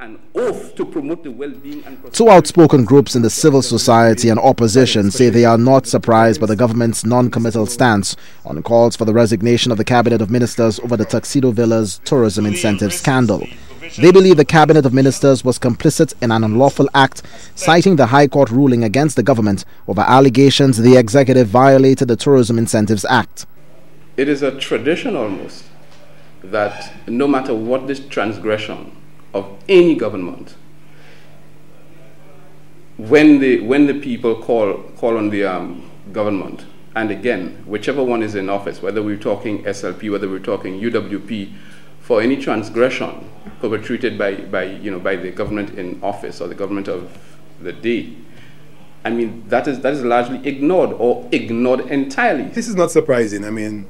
an oath to promote the well-being and prosperity. Two outspoken groups in the civil society and opposition say they are not surprised by the government's non-committal stance on calls for the resignation of the Cabinet of Ministers over the Tuxedo Villas tourism incentive scandal. They believe the Cabinet of Ministers was complicit in an unlawful act, citing the High Court ruling against the government over allegations the executive violated the Tourism Incentives Act. It is a tradition almost that no matter what this transgression of any government, when the people call on the government, and again, whichever one is in office, whether we're talking SLP, whether we're talking UWP, for any transgression perpetrated by the government in office or the government of the day, I mean, that is largely ignored or ignored entirely. This is not surprising. I mean,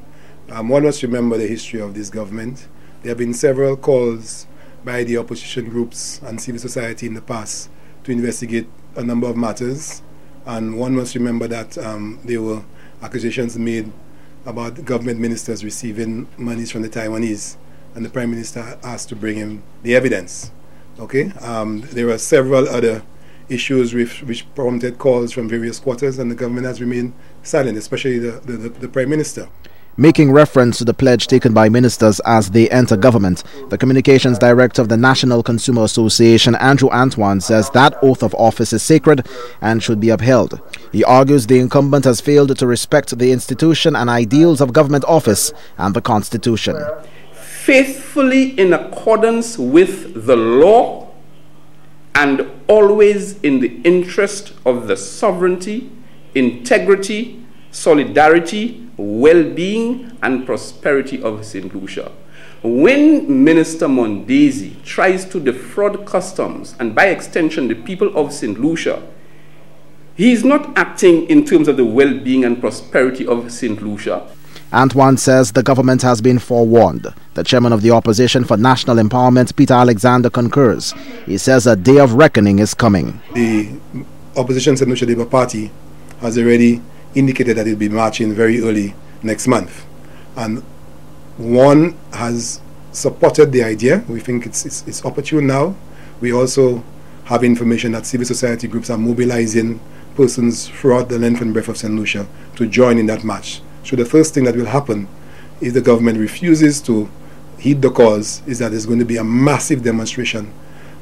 one must remember the history of this government. There have been several calls by the opposition groups and civil society in the past to investigate a number of matters, and one must remember that there were accusations made about government ministers receiving monies from the Taiwanese, and the Prime Minister asked to bring him the evidence. Okay, there are several other issues which prompted calls from various quarters, and the government has remained silent, especially the Prime Minister. Making reference to the pledge taken by ministers as they enter government, the communications director of the National Consumer Association, Andrew Antoine, says that oath of office is sacred and should be upheld. He argues the incumbent has failed to respect the institution and ideals of government office and the Constitution. Faithfully in accordance with the law and always in the interest of the sovereignty, integrity, solidarity, well-being and prosperity of St. Lucia. When Minister Mondesi tries to defraud customs and by extension the people of St. Lucia, he is not acting in terms of the well-being and prosperity of St. Lucia. Antoine says the government has been forewarned. The chairman of the Opposition for National Empowerment, Peter Alexander, concurs. He says a day of reckoning is coming. The opposition St. Lucia Labour Party has already indicated that it will be marching very early next month, and one has supported the idea. We think it's opportune now. We also have information that civil society groups are mobilizing persons throughout the length and breadth of St. Lucia to join in that march. So the first thing that will happen if the government refuses to heed the cause is that there's going to be a massive demonstration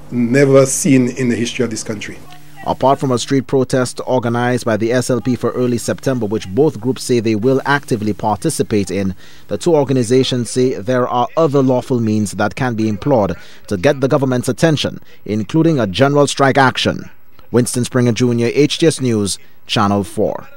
never seen in the history of this country. Apart from a street protest organized by the SLP for early September, which both groups say they will actively participate in, the two organizations say there are other lawful means that can be employed to get the government's attention, including a general strike action. Winston Springer Jr., HTS News, Channel 4.